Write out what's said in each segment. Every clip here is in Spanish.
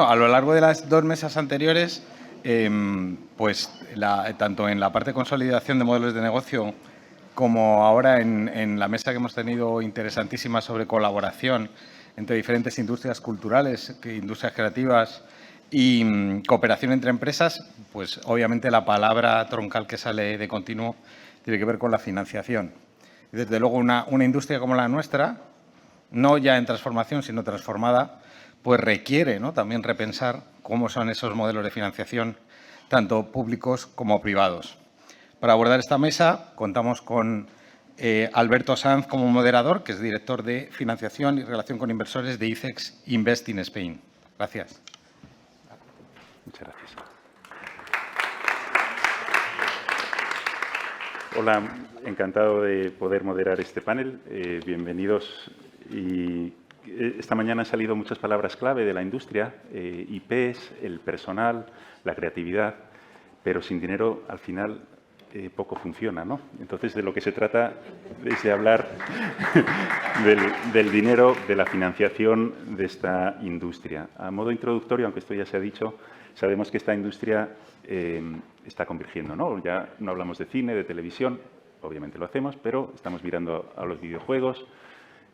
A lo largo de las 2 mesas anteriores, tanto en la parte de consolidación de modelos de negocio como ahora en la mesa que hemos tenido interesantísima sobre colaboración entre diferentes industrias culturales, industrias creativas y cooperación entre empresas, pues obviamente la palabra troncal que sale de continuo tiene que ver con la financiación. Desde luego, una industria como la nuestra, no ya en transformación, sino transformada, pues requiere, ¿no?, también repensar cómo son esos modelos de financiación, tanto públicos como privados. Para abordar esta mesa contamos con Alberto Sanz como moderador, que es director de Financiación y Relación con Inversores de ICEX Invest in Spain. Gracias. Muchas gracias. Hola, encantado de poder moderar este panel. Bienvenidos. Y esta mañana han salido muchas palabras clave de la industria, IPs, el personal, la creatividad, pero sin dinero al final poco funciona, ¿no? Entonces, de lo que se trata es de hablar del dinero, de la financiación de esta industria. A modo introductorio, aunque esto ya se ha dicho, sabemos que esta industria está convergiendo, ¿no? Ya no hablamos de cine, de televisión, obviamente lo hacemos, pero estamos mirando a los videojuegos,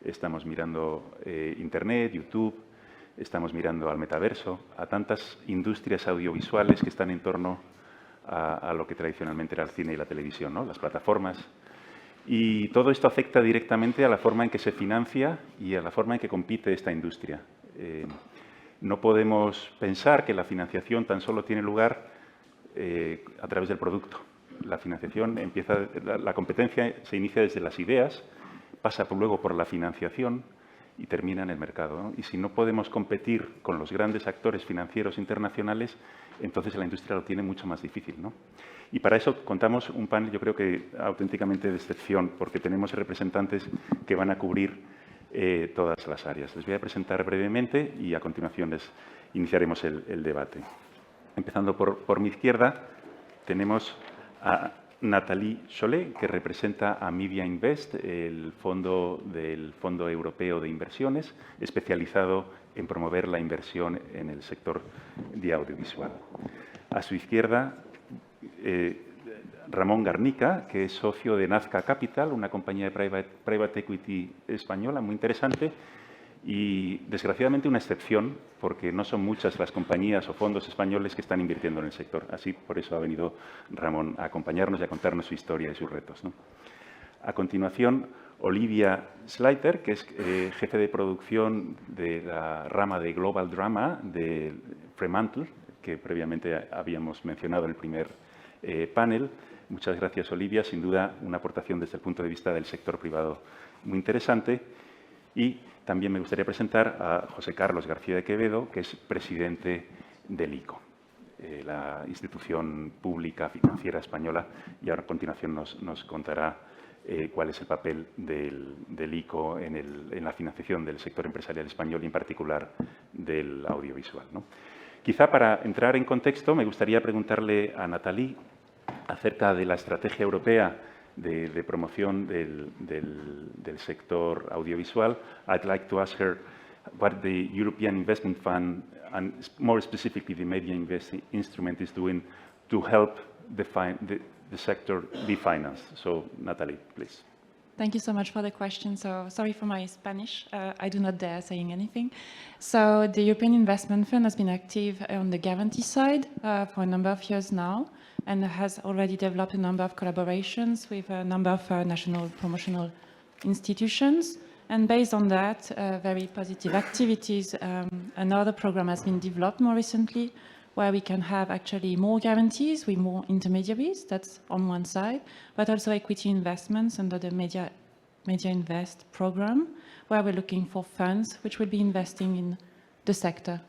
estamos mirando Internet, YouTube, estamos mirando al metaverso, a tantas industrias audiovisuales que están en torno a lo que tradicionalmente era el cine y la televisión, ¿no?, las plataformas. Y todo esto afecta directamente a la forma en que se financia y a la forma en que compite esta industria. No podemos pensar que la financiación tan solo tiene lugar a través del producto. La financiación la competencia se inicia desde las ideas, pasa luego por la financiación y termina en el mercado, ¿no? Y si no podemos competir con los grandes actores financieros internacionales, entonces la industria lo tiene mucho más difícil, ¿no? Y para eso contamos un panel, yo creo que auténticamente de excepción, porque tenemos representantes que van a cubrir todas las áreas. Les voy a presentar brevemente y a continuación iniciaremos el debate. Empezando por mi izquierda, tenemos a Nathalie Chollet, que representa a Media Invest, el fondo del Fondo Europeo de Inversiones, especializado en promover la inversión en el sector de audiovisual. A su izquierda, Ramón Garnica, que es socio de Nazca Capital, una compañía de private equity española muy interesante y, desgraciadamente, una excepción, porque no son muchas las compañías o fondos españoles que están invirtiendo en el sector. Así, por eso ha venido Ramón a acompañarnos y a contarnos su historia y sus retos, ¿no? A continuación, Olivia Slater, que es jefe de producción de la rama de Global Drama de Fremantle, que previamente habíamos mencionado en el primer panel. Muchas gracias, Olivia. Sin duda, una aportación desde el punto de vista del sector privado muy interesante. Y también me gustaría presentar a José Carlos García de Quevedo, que es presidente del ICO, la institución pública financiera española, y ahora a continuación nos contará cuál es el papel del ICO en la financiación del sector empresarial español y, en particular, del audiovisual, ¿no? Quizá para entrar en contexto me gustaría preguntarle a Nathalie acerca de la estrategia europea de promoción del sector audiovisual. I'd like to ask her what the European Investment Fund, and more specifically the Media Invest instrument, is doing to help the sector be financed. So, Nathalie, please. Thank you so much for the question. So, sorry for my Spanish. I do not dare saying anything. So, the European Investment Fund has been active on the guarantee side for a number of years now, and has already developed a number of collaborations with a number of national promotional institutions. And based on that, very positive activities, another program has been developed more recently, where we can have actually more guarantees with more intermediaries. That's on one side, but also equity investments under the Media Invest program, where we're looking for funds which will be investing in the sector.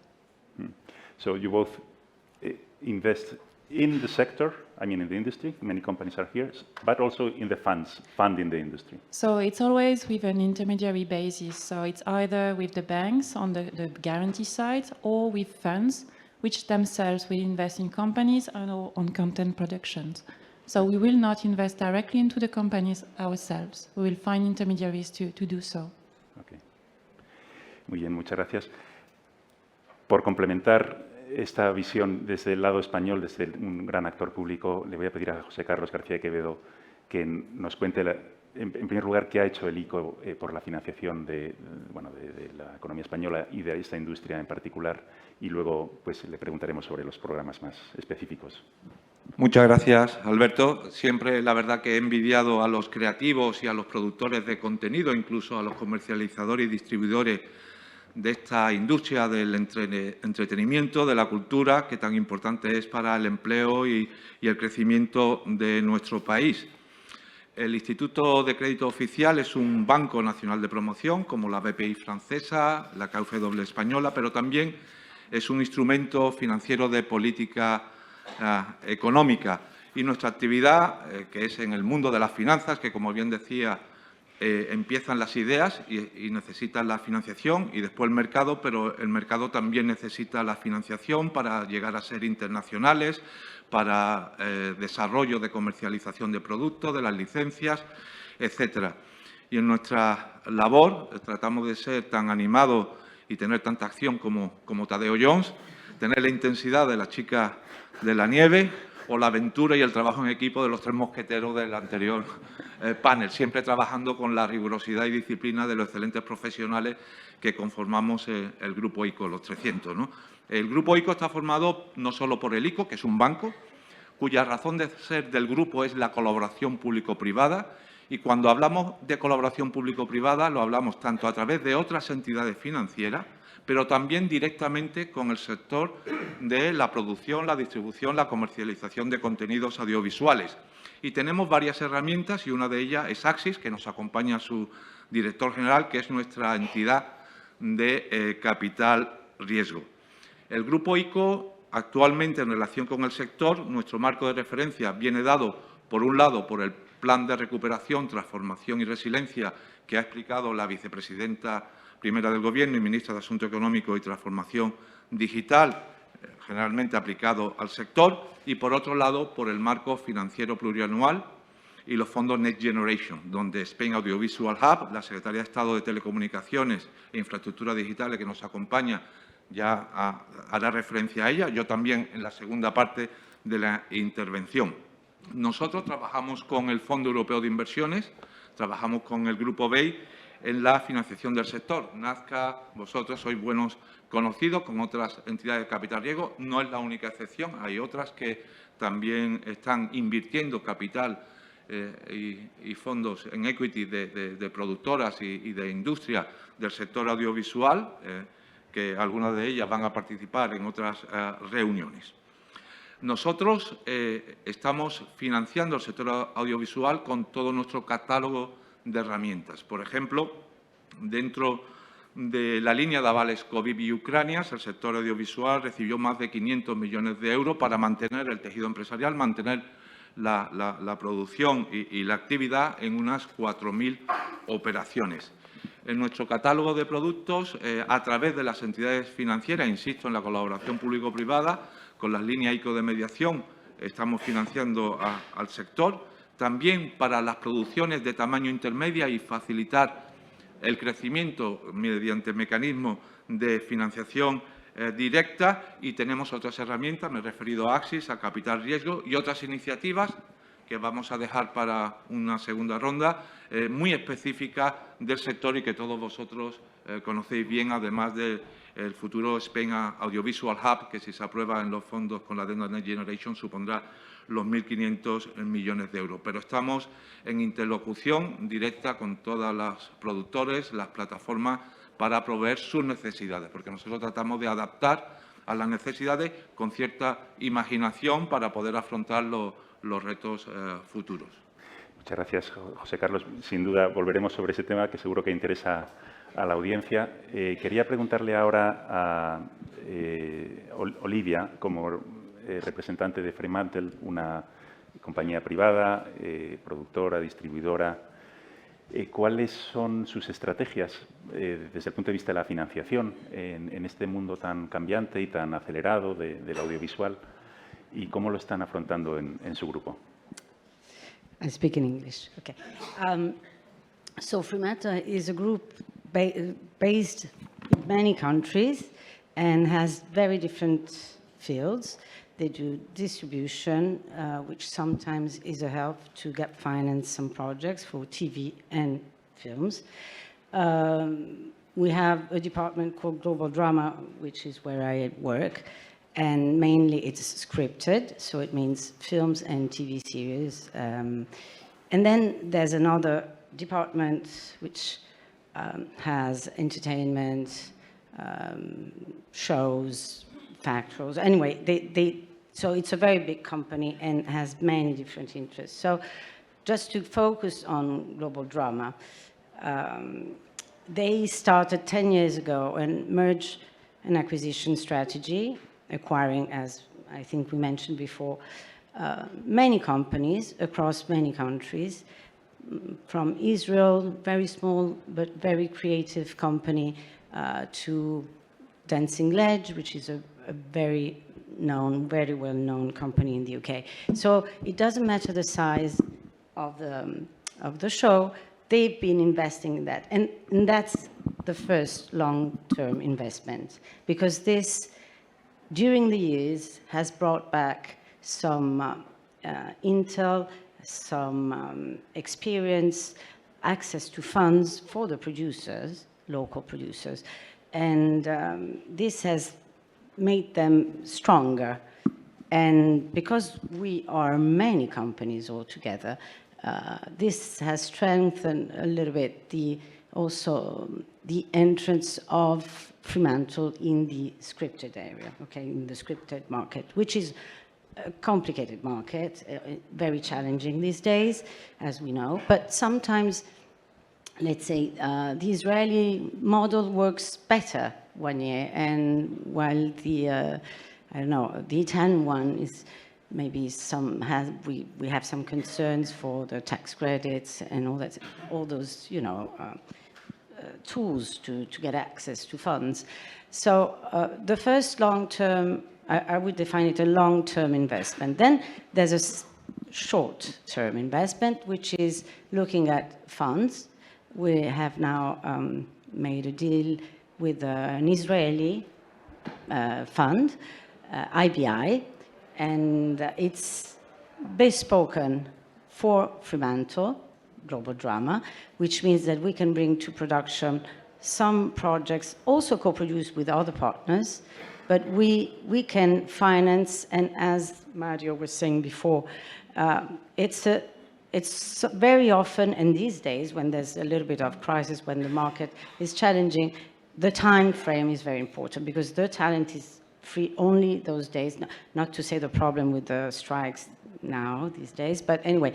So you both invest in the sector, I mean in the industry, many companies are here, but also in the funds, funding the industry. So it's always with an intermediary basis. So it's either with the banks on the guarantee side or with funds which themselves will invest in companies and on content productions. So we will not invest directly into the companies ourselves. We will find intermediaries to do so. Okay. Muy bien, muchas gracias. Por complementar esta visión desde el lado español, desde un gran actor público, le voy a pedir a José Carlos García de Quevedo que nos cuente, en primer lugar, qué ha hecho el ICO por la financiación de la economía española y de esta industria en particular, y luego pues, le preguntaremos sobre los programas más específicos. Muchas gracias, Alberto. Siempre, la verdad, que he envidiado a los creativos y a los productores de contenido, incluso a los comercializadores y distribuidores de esta industria del entretenimiento, de la cultura, que tan importante es para el empleo y el crecimiento de nuestro país. El Instituto de Crédito Oficial es un banco nacional de promoción, como la BPI francesa, la KfW española, pero también es un instrumento financiero de política económica. Y nuestra actividad, que es en el mundo de las finanzas, que, como bien decía, empiezan las ideas y necesitan la financiación y después el mercado, pero el mercado también necesita la financiación para llegar a ser internacionales, para desarrollo de comercialización de productos, de las licencias, etcétera. Y en nuestra labor tratamos de ser tan animados y tener tanta acción como Tadeo Jones, tener la intensidad de la chica de la nieve o la aventura y el trabajo en equipo de los tres mosqueteros del anterior panel, siempre trabajando con la rigurosidad y disciplina de los excelentes profesionales que conformamos el Grupo ICO, los 300, ¿no? El Grupo ICO está formado no solo por el ICO, que es un banco, cuya razón de ser del grupo es la colaboración público-privada, y cuando hablamos de colaboración público-privada lo hablamos tanto a través de otras entidades financieras, pero también directamente con el sector de la producción, la distribución, la comercialización de contenidos audiovisuales. Y tenemos varias herramientas y una de ellas es Axis, que nos acompaña su director general, que es nuestra entidad de capital riesgo. El Grupo ICO, actualmente en relación con el sector, nuestro marco de referencia viene dado, por un lado, por el Plan de Recuperación, Transformación y Resiliencia que ha explicado la vicepresidenta primera del Gobierno y ministra de Asuntos Económicos y Transformación Digital, generalmente aplicado al sector, y, por otro lado, por el marco financiero plurianual y los fondos Next Generation, donde Spain Audiovisual Hub, la Secretaría de Estado de Telecomunicaciones e Infraestructuras Digitales, que nos acompaña, ya hará referencia a ella, yo también en la segunda parte de la intervención. Nosotros trabajamos con el Fondo Europeo de Inversiones, trabajamos con el Grupo BEI en la financiación del sector. Nazca, vosotros sois buenos conocidos con otras entidades de capital riesgo, no es la única excepción, hay otras que también están invirtiendo capital y fondos en equity de productoras y de industria del sector audiovisual, que algunas de ellas van a participar en otras reuniones. Nosotros estamos financiando el sector audiovisual con todo nuestro catálogo de herramientas. Por ejemplo, dentro de la línea de avales COVID y Ucrania, el sector audiovisual recibió más de 500 millones de euros para mantener el tejido empresarial, mantener la producción y la actividad en unas 4.000 operaciones. En nuestro catálogo de productos, a través de las entidades financieras, insisto, en la colaboración público-privada, con las líneas ICO de mediación, estamos financiando al sector. También para las producciones de tamaño intermedia y facilitar el crecimiento mediante mecanismos de financiación directa. Y tenemos otras herramientas, me he referido a Axis, a Capital Riesgo y otras iniciativas que vamos a dejar para una segunda ronda, muy específicas del sector y que todos vosotros conocéis bien, además del futuro Spain Audiovisual Hub, que si se aprueba en los fondos con la adenda Next Generation supondrá los 1.500 millones de euros. Pero estamos en interlocución directa con todas las productores, las plataformas, para proveer sus necesidades, porque nosotros tratamos de adaptar a las necesidades con cierta imaginación para poder afrontar los retos futuros. Muchas gracias, José Carlos. Sin duda volveremos sobre ese tema que seguro que interesa a la audiencia. Quería preguntarle ahora a Olivia, como representante de Fremantle, una compañía privada, productora, distribuidora. ¿Cuáles son sus estrategias desde el punto de vista de la financiación en este mundo tan cambiante y tan acelerado del audiovisual? ¿Y cómo lo están afrontando en su grupo? I speak in English. Okay. So Fremantle is a group based in many countries, and has very different fields. They do distribution, which sometimes is a help to get finance some projects for TV and films. We have a department called Global Drama, which is where I work, and mainly it's scripted, so it means films and TV series. And then there's another department which has entertainment, shows, factuals. Anyway, so it's a very big company and has many different interests. So just to focus on Global Drama, they started 10 years ago and merged an acquisition strategy, acquiring, as I think we mentioned before, many companies across many countries, from Israel, very small but very creative company, to Dancing Ledge, which is a very well-known company in the UK. So it doesn't matter the size of the show, they've been investing in that. And that's the first long-term investment, because this, during the years, has brought back some intel, some experience, access to funds for the producers, local producers. And this has made them stronger. And because we are many companies all together, this has strengthened a little bit also the entrance of Fremantle in the scripted area, okay, in the scripted market, which is a complicated market, very challenging these days, as we know. But sometimes, let's say, the Israeli model works better one year, and while the, I don't know, the Italian one is maybe we have some concerns for the tax credits and all that, all those, you know, tools to get access to funds. So the first long-term, I would define it a long-term investment. Then there's a short-term investment, which is looking at funds. We have now made a deal with an Israeli fund, IBI, and it's bespoken for Fremantle, Global Drama, which means that we can bring to production some projects also co-produced with other partners, but we can finance, and as Mario was saying before, it's very often, and these days, when there's a little bit of crisis, when the market is challenging, the time frame is very important, because the talent is free only those days. Not to say the problem with the strikes now, these days, but anyway,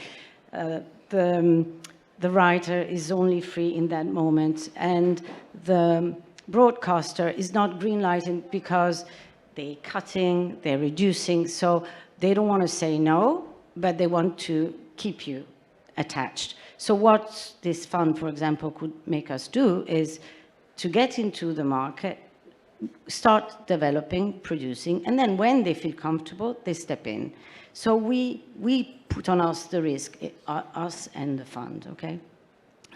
the writer is only free in that moment, and the broadcaster is not greenlighting because they're cutting, they're reducing, so they don't want to say no, but they want to keep you attached. So what this fund, for example, could make us do is to get into the market, start developing, producing, and then when they feel comfortable, they step in. So we put on us the risk, us and the fund, okay?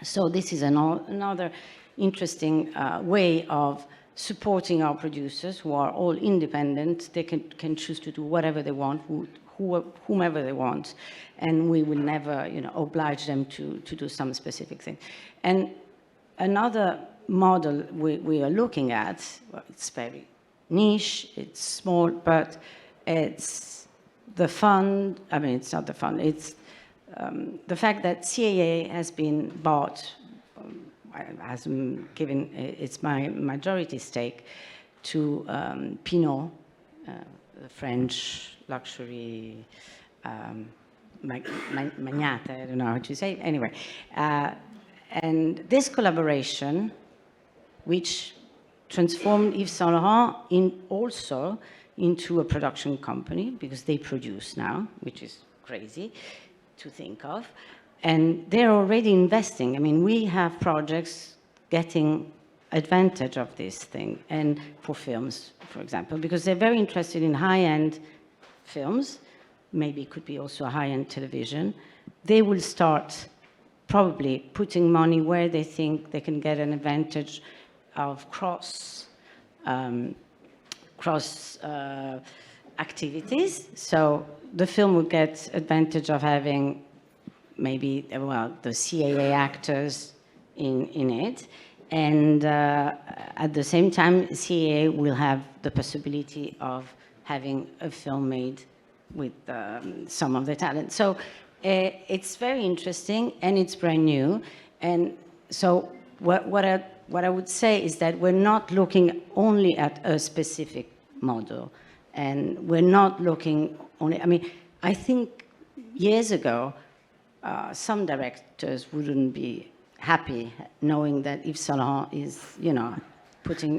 So this is another interesting way of supporting our producers, who are all independent. They can choose to do whatever they want, whomever they want, and we will never, you know, oblige them to do some specific thing. And another model we are looking at, well, it's very niche, it's small, but it's the fund, I mean, it's not the fund, it's the fact that CAA has been bought, has given its majority stake to Pinault, the French luxury magnate, I don't know how to say it. Anyway, and this collaboration, which transformed Yves Saint Laurent also into a production company, because they produce now, which is crazy to think of. And they're already investing. I mean, we have projects getting advantage of this thing, and for films, for example, because they're very interested in high-end films, maybe it could be also high-end television. They will start probably putting money where they think they can get an advantage of cross cross activities. So the film would get advantage of having maybe, well, the CAA actors in it. And at the same time, CAA will have the possibility of having a film made with some of the talent. So it's very interesting and it's brand new. And so what I would say is that we're not looking only at a specific model, and we're not looking only, I mean, I think years ago, some directors wouldn't be happy knowing that Yves Saint Laurent is, you know,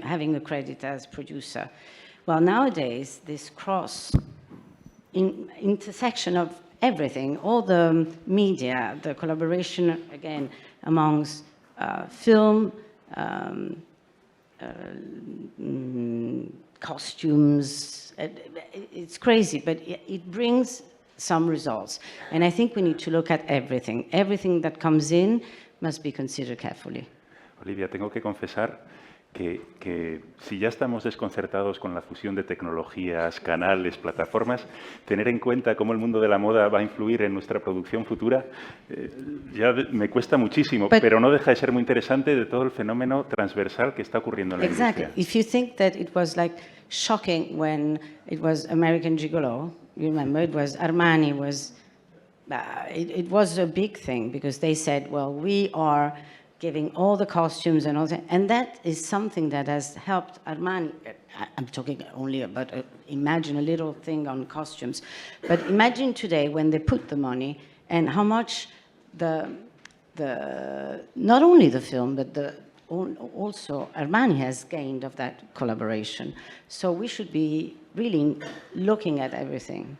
having a credit as producer. Well, nowadays, this intersection of everything, all the media, the collaboration, again, amongst film, costumes, it's crazy, but it brings some results. And I think we need to look at everything. Everything that comes in must be considered carefully. Olivia, tengo que confesar que si ya estamos desconcertados con la fusión de tecnologías, canales, plataformas, tener en cuenta cómo el mundo de la moda va a influir en nuestra producción futura, ya me cuesta muchísimo, pero no deja de ser muy interesante de todo el fenómeno transversal que está ocurriendo en la industria. If you think that it was like shocking when it was American Gigolo, you remember, it was Armani, it was a big thing because they said, well, we are giving all the costumes and all that. And that is something that has helped Armani. I'm talking only about, imagine a little thing on costumes. But imagine today when they put the money and how much not only the film, but also Armani has gained of that collaboration. So we should be really looking at everything.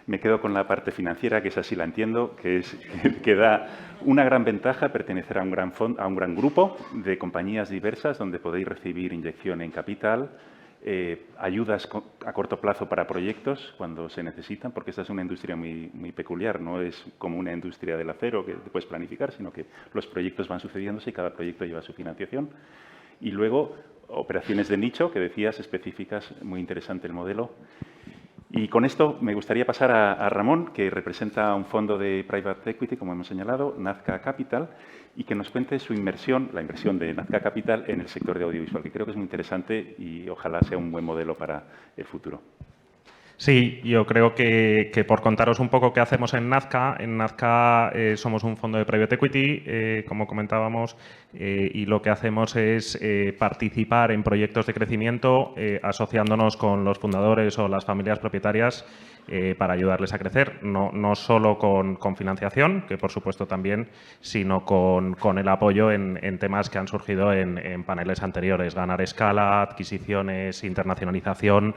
Me quedo con la parte financiera, que esa sí la entiendo, que da una gran ventaja pertenecer a un gran grupo de compañías diversas donde podéis recibir inyección en capital, ayudas a corto plazo para proyectos cuando se necesitan, porque esta es una industria muy, muy peculiar, no es como una industria del acero que puedes planificar, sino que los proyectos van sucediéndose y cada proyecto lleva su financiación. Y luego, operaciones de nicho, que decías, específicas, muy interesante el modelo. Y con esto me gustaría pasar a Ramón, que representa un fondo de Private Equity, como hemos señalado, Nazca Capital, y que nos cuente su inversión, la inversión de Nazca Capital en el sector de audiovisual, que creo que es muy interesante y ojalá sea un buen modelo para el futuro. Sí, yo creo que por contaros un poco qué hacemos en Nazca somos un fondo de Private Equity, como comentábamos, y lo que hacemos es participar en proyectos de crecimiento asociándonos con los fundadores o las familias propietarias para ayudarles a crecer, no solo con financiación, que por supuesto también, sino con el apoyo en temas que han surgido en paneles anteriores, ganar escala, adquisiciones, internacionalización,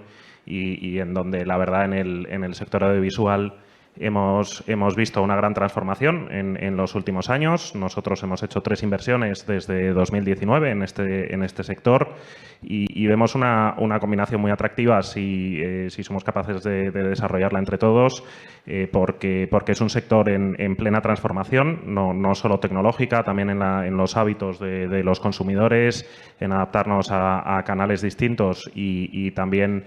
y en donde, la verdad, en el sector audiovisual hemos visto una gran transformación en los últimos años. Nosotros hemos hecho 3 inversiones desde 2019 en este sector y vemos una combinación muy atractiva si somos capaces de desarrollarla entre todos, porque es un sector en plena transformación, no solo tecnológica, también en los hábitos de los consumidores, en adaptarnos a canales distintos y también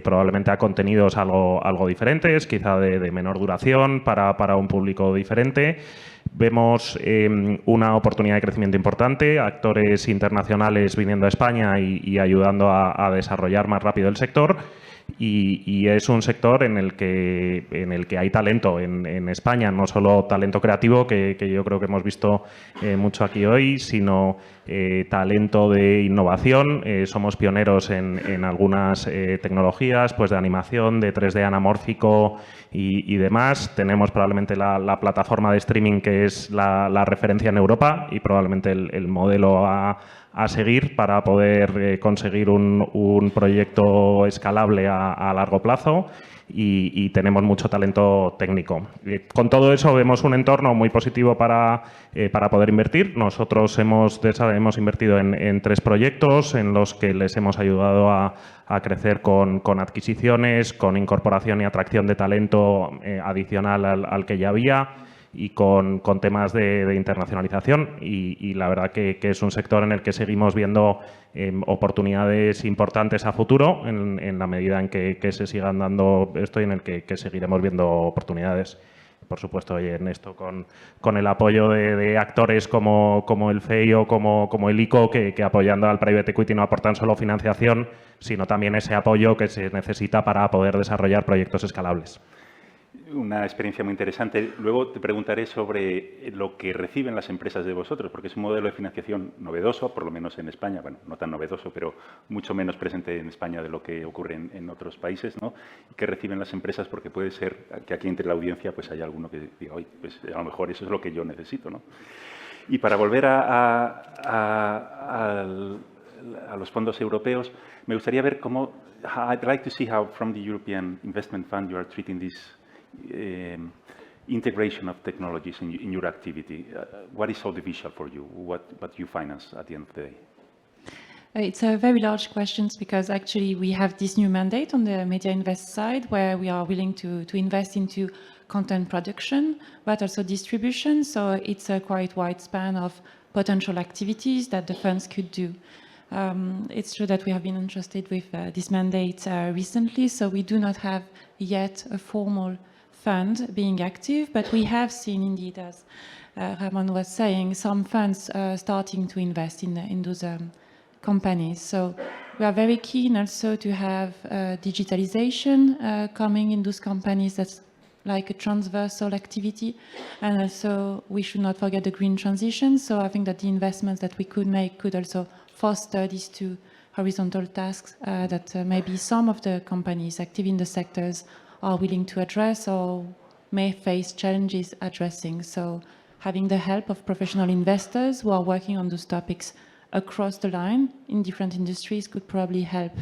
probablemente a contenidos algo diferentes, quizá de menor duración para un público diferente. Vemos una oportunidad de crecimiento importante, actores internacionales viniendo a España y ayudando a desarrollar más rápido el sector. Y es un sector en el que hay talento en España, no solo talento creativo, que yo creo que hemos visto mucho aquí hoy, sino talento de innovación. Somos pioneros en algunas tecnologías, pues de animación, de 3D anamórfico y demás. Tenemos probablemente la plataforma de streaming que es la referencia en Europa y probablemente el modelo a seguir para poder conseguir un proyecto escalable a largo plazo y tenemos mucho talento técnico. Con todo eso vemos un entorno muy positivo para poder invertir. Nosotros hemos invertido en 3 proyectos en los que les hemos ayudado a crecer con adquisiciones, con incorporación y atracción de talento adicional al que ya había. y con temas de internacionalización y la verdad que es un sector en el que seguimos viendo oportunidades importantes a futuro en la medida en que se sigan dando esto y en el que seguiremos viendo oportunidades. Por supuesto, y en esto con el apoyo de actores como el FEI o como el ICO, que apoyando al private equity no aportan solo financiación, sino también ese apoyo que se necesita para poder desarrollar proyectos escalables. Una experiencia muy interesante. Luego te preguntaré sobre lo que reciben las empresas de vosotros, porque es un modelo de financiación novedoso, por lo menos en España, bueno, no tan novedoso, pero mucho menos presente en España de lo que ocurre en otros países, ¿no? ¿Qué reciben las empresas? Porque puede ser que aquí entre la audiencia pues haya alguno que diga, oye, pues a lo mejor eso es lo que yo necesito, ¿no? Y para volver a los fondos europeos, me gustaría ver cómo, I'd like to see how from the European Investment Fund you are treating this integration of technologies in your activity. What is audiovisual for you? What you finance at the end of the day? It's a very large question because actually we have this new mandate on the Media Invest side where we are willing to invest into content production, but also distribution. So it's a quite wide span of potential activities that the funds could do. It's true that we have been interested with this mandate recently, so we do not have yet a formal fund being active, but we have seen indeed, as Ramon was saying, some funds starting to invest in those companies. So we are very keen also to have digitalization coming in those companies. That's like a transversal activity. And also we should not forget the green transition. So I think that the investments that we could make could also foster these two horizontal tasks that maybe some of the companies active in the sectors are willing to address or may face challenges addressing. So having the help of professional investors who are working on those topics across the line in different industries could probably help,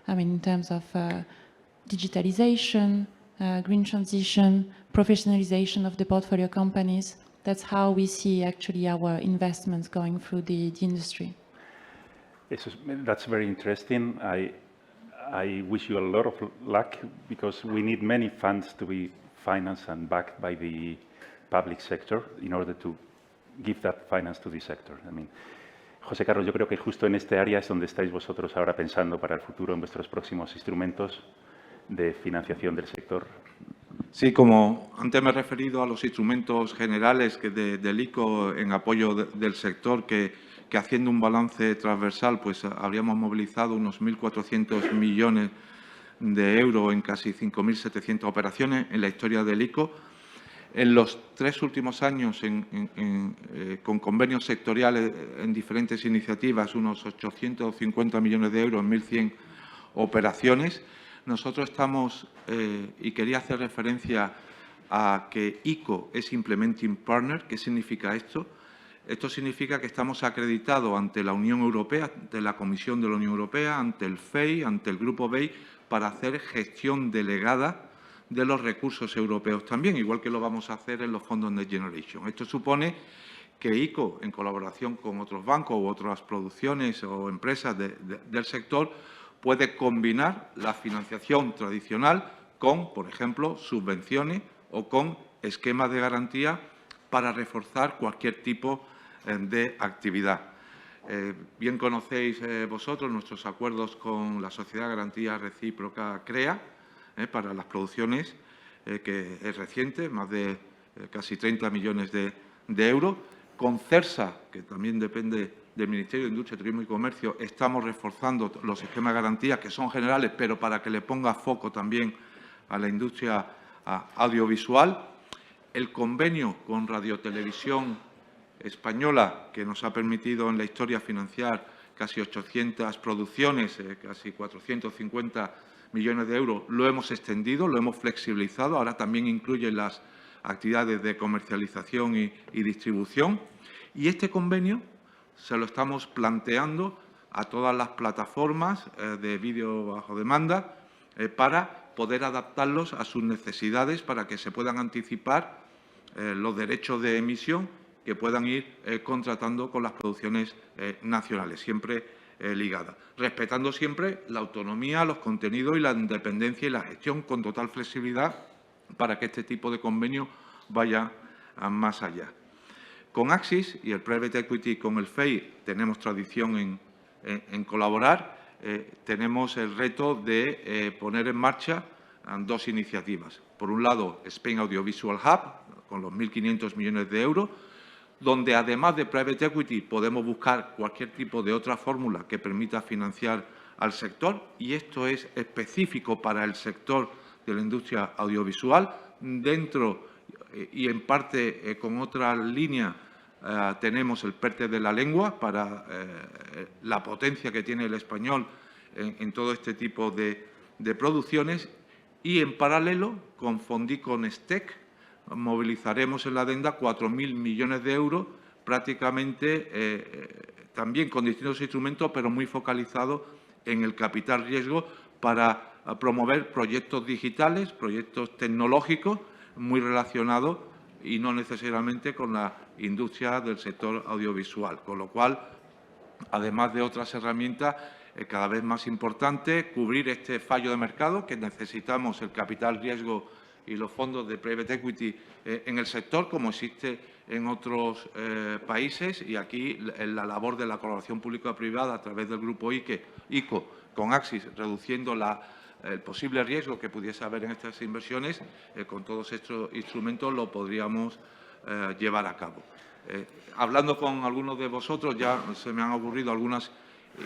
I mean, in terms of digitalization, green transition, professionalization of the portfolio companies. That's how we see actually our investments going through the industry. That's very interesting. I wish you a lot of luck because we need many funds to be financed and backed by the public sector in order to give that finance to the sector. I mean, José Carlos, yo creo que justo en este área es donde estáis vosotros ahora pensando para el futuro en vuestros próximos instrumentos de financiación del sector. Sí, como antes me he referido a los instrumentos generales del ICO en apoyo del sector, que haciendo un balance transversal, pues habríamos movilizado unos 1.400 millones de euros en casi 5.700 operaciones en la historia del ICO. En los 3 últimos años, con convenios sectoriales en diferentes iniciativas, unos 850 millones de euros en 1.100 operaciones. Nosotros estamos, y quería hacer referencia a que ICO es Implementing Partner. ¿Qué significa esto? Esto significa que estamos acreditados ante la Unión Europea, ante la Comisión de la Unión Europea, ante el FEI, ante el Grupo BEI, para hacer gestión delegada de los recursos europeos también, igual que lo vamos a hacer en los fondos Next Generation. Esto supone que ICO, en colaboración con otros bancos u otras producciones o empresas del sector, puede combinar la financiación tradicional con, por ejemplo, subvenciones o con esquemas de garantía para reforzar cualquier tipo de actividad. Bien conocéis vosotros nuestros acuerdos con la Sociedad de Garantía Recíproca CREA para las producciones, que es reciente, más de casi 30 millones de euros. Con CERSA, que también depende del Ministerio de Industria, Turismo y Comercio, estamos reforzando los esquemas de garantía, que son generales, pero para que le ponga foco también a la industria audiovisual. El convenio con Radiotelevisión Española, que nos ha permitido en la historia financiar casi 800 producciones, casi 450 millones de euros, lo hemos extendido, lo hemos flexibilizado. Ahora también incluye las actividades de comercialización y distribución. Y este convenio se lo estamos planteando a todas las plataformas de vídeo bajo demanda para poder adaptarlos a sus necesidades, para que se puedan anticipar los derechos de emisión que puedan ir contratando con las producciones nacionales, siempre ligadas, respetando siempre la autonomía, los contenidos y la independencia y la gestión con total flexibilidad para que este tipo de convenio vaya más allá. Con Axis y el Private Equity con el FEI tenemos tradición en colaborar. Tenemos el reto de poner en marcha dos iniciativas. Por un lado, Spain Audiovisual Hub, con los 1.500 millones de euros, donde además de Private Equity podemos buscar cualquier tipo de otra fórmula que permita financiar al sector, y esto es específico para el sector de la industria audiovisual. Dentro y en parte con otra línea tenemos el PERTE de la lengua para la potencia que tiene el español en todo este tipo de producciones, y en paralelo con Fondicon STEC movilizaremos en la adenda 4.000 millones de euros, prácticamente también con distintos instrumentos, pero muy focalizados en el capital riesgo para promover proyectos digitales, proyectos tecnológicos muy relacionados y no necesariamente con la industria del sector audiovisual. Con lo cual, además de otras herramientas, cada vez más importante cubrir este fallo de mercado, que necesitamos el capital riesgo y los fondos de Private Equity en el sector, como existe en otros países, y aquí en la labor de la colaboración público-privada a través del grupo ICO con Axis, reduciendo el posible riesgo que pudiese haber en estas inversiones, con todos estos instrumentos lo podríamos llevar a cabo. Hablando con algunos de vosotros, ya se me han ocurrido algunas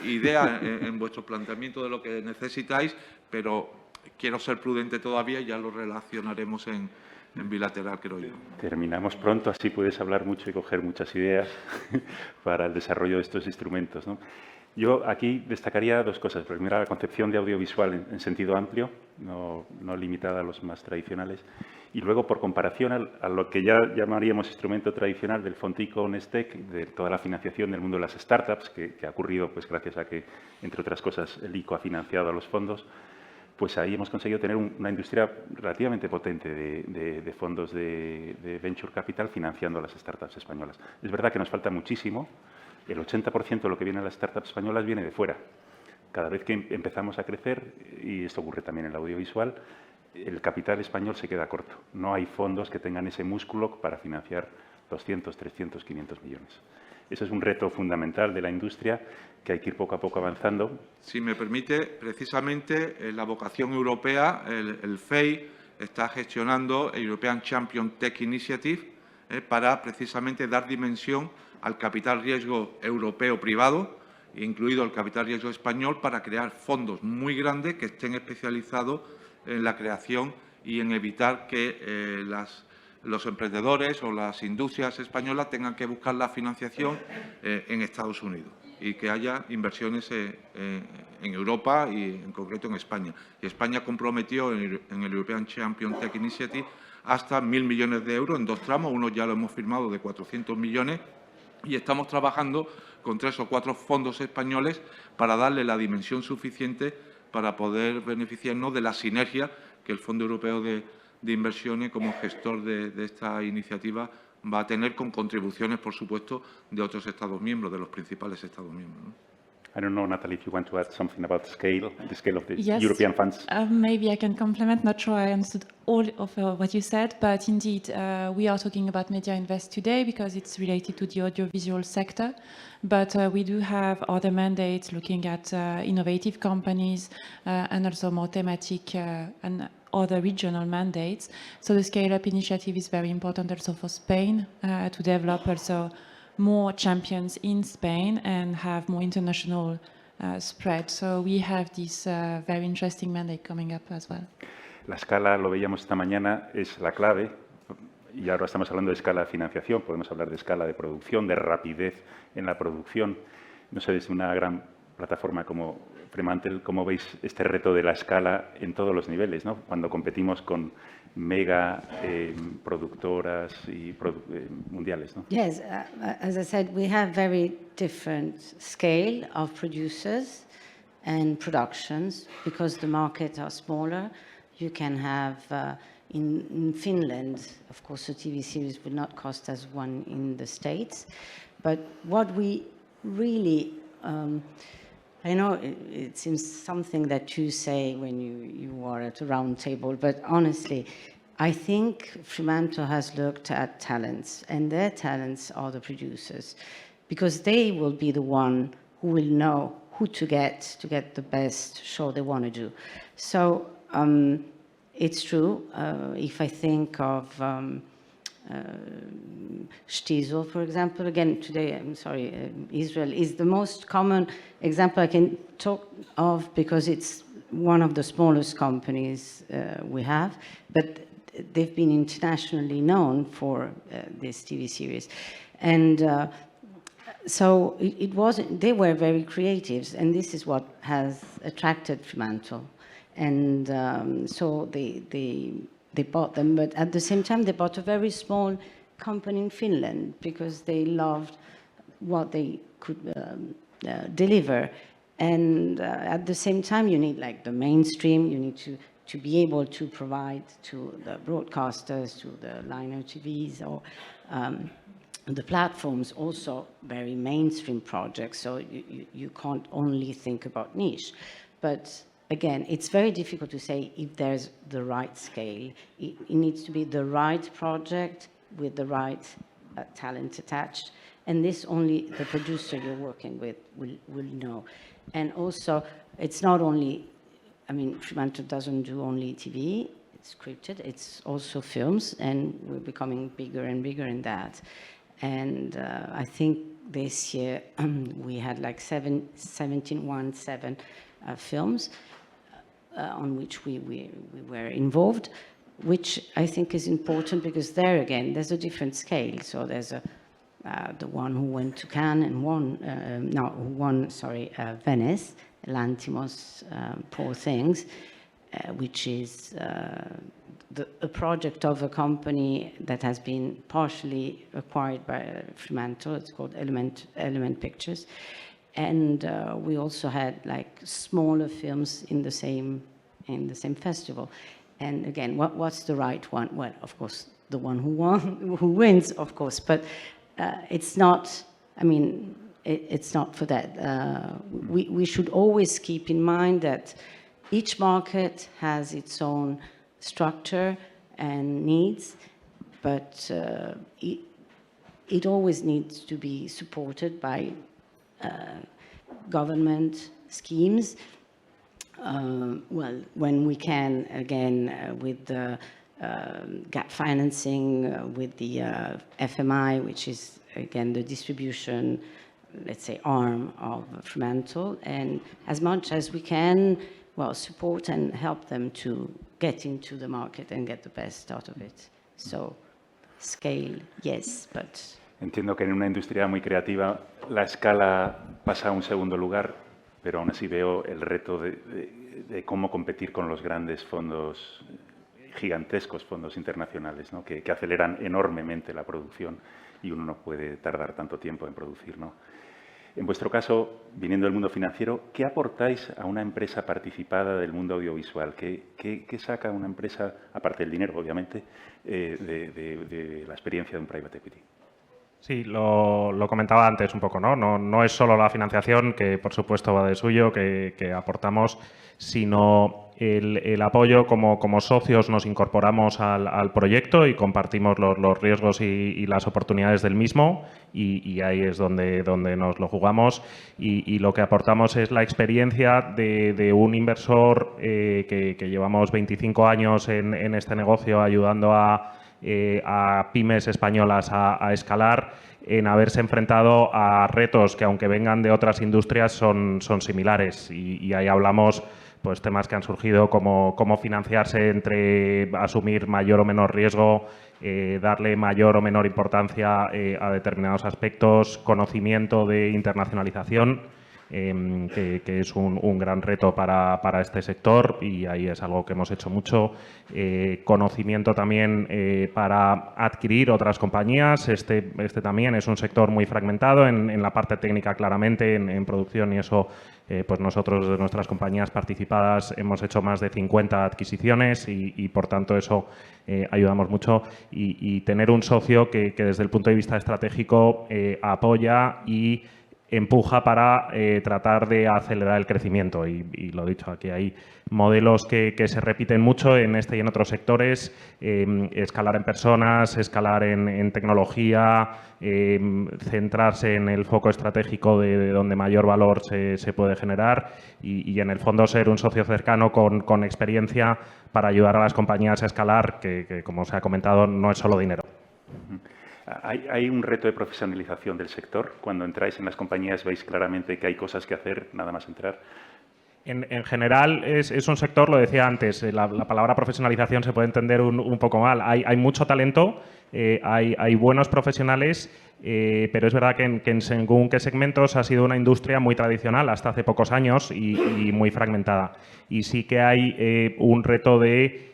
ideas en vuestro planteamiento de lo que necesitáis, pero quiero ser prudente todavía y ya lo relacionaremos en bilateral, creo yo. Terminamos pronto, así puedes hablar mucho y coger muchas ideas para el desarrollo de estos instrumentos, ¿no? Yo aquí destacaría dos cosas. Primero, la concepción de audiovisual en sentido amplio, no limitada a los más tradicionales. Y luego, por comparación a lo que ya llamaríamos instrumento tradicional del Fondicon STEC, de toda la financiación del mundo de las startups, que ha ocurrido pues, gracias a que, entre otras cosas, el ICO ha financiado a los fondos, pues ahí hemos conseguido tener una industria relativamente potente de fondos de venture capital financiando a las startups españolas. Es verdad que nos falta muchísimo. El 80% de lo que viene a las startups españolas viene de fuera. Cada vez que empezamos a crecer, y esto ocurre también en el audiovisual, el capital español se queda corto. No hay fondos que tengan ese músculo para financiar 200, 300, 500 millones. Ese es un reto fundamental de la industria que hay que ir poco a poco avanzando. Si me permite, precisamente la vocación europea, el FEI, está gestionando el European Champion Tech Initiative para precisamente dar dimensión al capital riesgo europeo privado, incluido el capital riesgo español, para crear fondos muy grandes que estén especializados en la creación y en evitar que los emprendedores o las industrias españolas tengan que buscar la financiación en Estados Unidos y que haya inversiones en Europa y en concreto en España. Y España comprometió en el European Champion Tech Initiative hasta 1.000 millones de euros en dos tramos. Uno ya lo hemos firmado de 400 millones y estamos trabajando con 3 o 4 fondos españoles para darle la dimensión suficiente para poder beneficiarnos de la sinergia que el Fondo Europeo de Inversiones como gestor de esta iniciativa va a tener, con contribuciones, por supuesto, de otros Estados miembros, de los principales Estados miembros, ¿no? I don't know, Natalie, if you want to add something about the scale of the Yes, European funds. Maybe I can complement. Not sure I understood all of what you said, but indeed we are talking about Media Invest today because it's related to the audiovisual sector. But we do have other mandates looking at innovative companies and also more thematic and other regional mandates. So the Scale Up initiative is very important also for Spain to develop also more champions in Spain and have more international spread. So we have this very interesting mandate coming up as well. La escala, lo veíamos esta mañana, es la clave. Y ahora estamos hablando de escala de financiación, podemos hablar de escala de producción, de rapidez en la producción. No sé, desde una gran plataforma como Fremantle, ¿cómo veis este reto de la escala en todos los niveles, ¿no? Cuando competimos con mega productoras y mundiales, ¿no? Yes, as I said, we have very different scale of producers and productions because the markets are smaller. You can have in Finland, of course, a TV series would not cost as one in the States. But what we really, I know it seems something that you say when you are at a round table, but honestly, I think Fremantle has looked at talents, and their talents are the producers, because they will be the one who will know who to get the best show they want to do. So it's true. If I think of Shtisel, for example, again today, I'm sorry, Israel is the most common example I can talk of because it's one of the smallest companies we have, but they've been internationally known for this TV series. And so it wasn't, they were very creative, and this is what has attracted Fremantle. And so they bought them, but at the same time, they bought a very small company in Finland because they loved what they could deliver. And at the same time, you need like the mainstream, you need to be able to provide to the broadcasters, to the linear TVs, or the platforms, also very mainstream projects. So you can't only think about niche. But again, it's very difficult to say if there's the right scale. It needs to be the right project with the right talent attached. And this only the producer you're working with will know. And also, it's not only, I mean, Fremantle doesn't do only TV, it's scripted, it's also films, and we're becoming bigger and bigger in that. And I think this year we had like 17 films on which we were involved, which I think is important because there again, there's a different scale. So there's the one who went to Cannes and won, Venice, Lanthimos, Poor Things, which is a project of a company that has been partially acquired by Fremantle. It's called Element Pictures. And we also had like smaller films in the same festival. And again, what's the right one? Well, of course, the one who wins, of course. But it's not. I mean, it's not for that. We should always keep in mind that each market has its own structure and needs, but it always needs to be supported by government schemes. Well, when we can, again, with the gap financing, with the FMI, which is, again, the distribution, let's say, arm of Fremantle, and as much as we can, well, support and help them to get into the market and get the best out of it. So, scale, yes, but... Entiendo que en una industria muy creativa la escala pasa a un segundo lugar, pero aún así veo el reto de cómo competir con los grandes fondos, gigantescos fondos internacionales, ¿no? que aceleran enormemente la producción y uno no puede tardar tanto tiempo en producir, ¿no? En vuestro caso, viniendo del mundo financiero, ¿qué aportáis a una empresa participada del mundo audiovisual? ¿Qué saca una empresa, aparte del dinero, obviamente, de la experiencia de un private equity? Sí, lo comentaba antes un poco, ¿no? No es solo la financiación, que por supuesto va de suyo, que aportamos, sino el apoyo. Como socios nos incorporamos al proyecto y compartimos los riesgos y las oportunidades del mismo, y ahí es donde nos lo jugamos, y lo que aportamos es la experiencia de un inversor que llevamos 25 años en este negocio ayudando a pymes españolas a escalar, en haberse enfrentado a retos que, aunque vengan de otras industrias, son similares. Y ahí hablamos pues temas que han surgido como cómo financiarse entre asumir mayor o menor riesgo, darle mayor o menor importancia a determinados aspectos, conocimiento de internacionalización, que es un gran reto para este sector, y ahí es algo que hemos hecho mucho. Conocimiento también para adquirir otras compañías. Este también es un sector muy fragmentado en la parte técnica, claramente, en producción, y eso, pues nosotros de nuestras compañías participadas hemos hecho más de 50 adquisiciones y por tanto eso ayudamos mucho, y tener un socio que desde el punto de vista estratégico apoya y empuja para tratar de acelerar el crecimiento. Y lo dicho, aquí hay modelos que se repiten mucho en este y en otros sectores, escalar en personas, escalar en tecnología, centrarse en el foco estratégico de donde mayor valor se puede generar y en el fondo ser un socio cercano con experiencia para ayudar a las compañías a escalar, que como se ha comentado no es solo dinero. ¿Hay un reto de profesionalización del sector? Cuando entráis en las compañías veis claramente que hay cosas que hacer nada más entrar. En general es un sector, lo decía antes, la palabra profesionalización se puede entender un poco mal. Hay mucho talento, hay buenos profesionales, pero es verdad que en según qué segmentos ha sido una industria muy tradicional hasta hace pocos años y muy fragmentada. Y sí que hay un reto de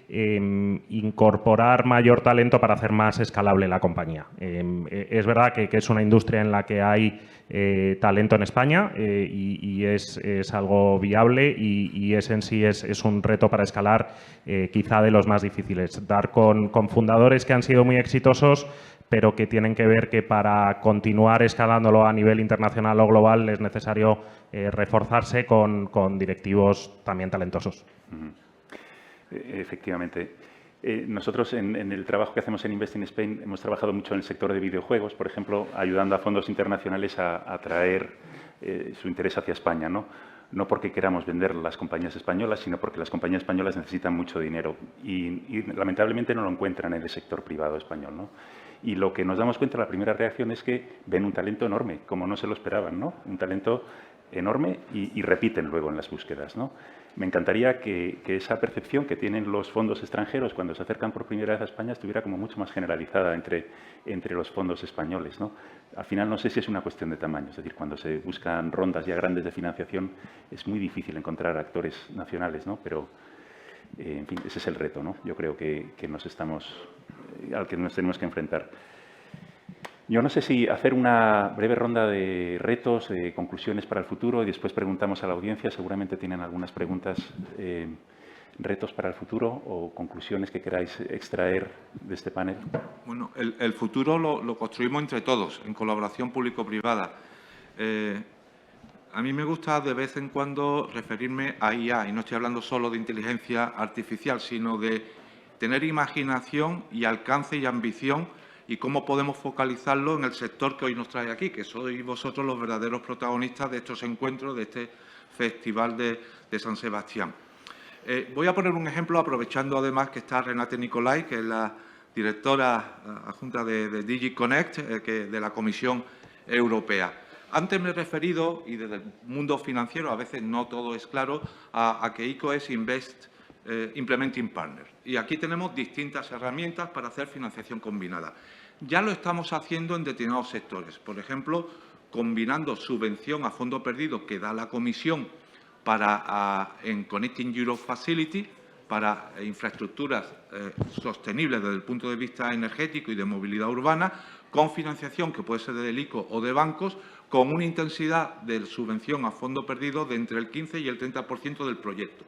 incorporar mayor talento para hacer más escalable la compañía. Es verdad que es una industria en la que hay talento en España y es algo viable y es en sí es un reto para escalar quizá de los más difíciles. Dar con fundadores que han sido muy exitosos pero que tienen que ver que para continuar escalándolo a nivel internacional o global es necesario reforzarse con directivos también talentosos. Efectivamente. Nosotros en el trabajo que hacemos en Invest in Spain hemos trabajado mucho en el sector de videojuegos, por ejemplo, ayudando a fondos internacionales a atraer su interés hacia España, no porque queramos vender las compañías españolas, sino porque las compañías españolas necesitan mucho dinero y lamentablemente no lo encuentran en el sector privado español, Y lo que nos damos cuenta, la primera reacción es que ven un talento enorme, como no se lo esperaban, un talento enorme y repiten luego en las búsquedas, Me encantaría que esa percepción que tienen los fondos extranjeros cuando se acercan por primera vez a España estuviera como mucho más generalizada entre los fondos españoles, Al final no sé si es una cuestión de tamaño, es decir, cuando se buscan rondas ya grandes de financiación es muy difícil encontrar actores nacionales, Pero, en fin, ese es el reto, Yo creo que al que nos tenemos que enfrentar. Yo no sé si hacer una breve ronda de retos, de conclusiones para el futuro y después preguntamos a la audiencia. Seguramente tienen algunas preguntas, retos para el futuro o conclusiones que queráis extraer de este panel. Bueno, el futuro lo construimos entre todos, en colaboración público-privada. A mí me gusta de vez en cuando referirme a IA, y no estoy hablando solo de inteligencia artificial, sino de tener imaginación y alcance y ambición y cómo podemos focalizarlo en el sector que hoy nos trae aquí, que sois vosotros los verdaderos protagonistas de estos encuentros, de este Festival de San Sebastián. Voy a poner un ejemplo, aprovechando además que está Renate Nicolai, que es la directora adjunta de DigiConnect, de la Comisión Europea. Antes me he referido, y desde el mundo financiero a veces no todo es claro, a que ICO es Invest Implementing Partner. Y aquí tenemos distintas herramientas para hacer financiación combinada. Ya lo estamos haciendo en determinados sectores. Por ejemplo, combinando subvención a fondo perdido que da la Comisión en Connecting Europe Facility para infraestructuras sostenibles desde el punto de vista energético y de movilidad urbana, con financiación que puede ser del ICO o de bancos, con una intensidad de subvención a fondo perdido de entre el 15 y el 30% del proyecto.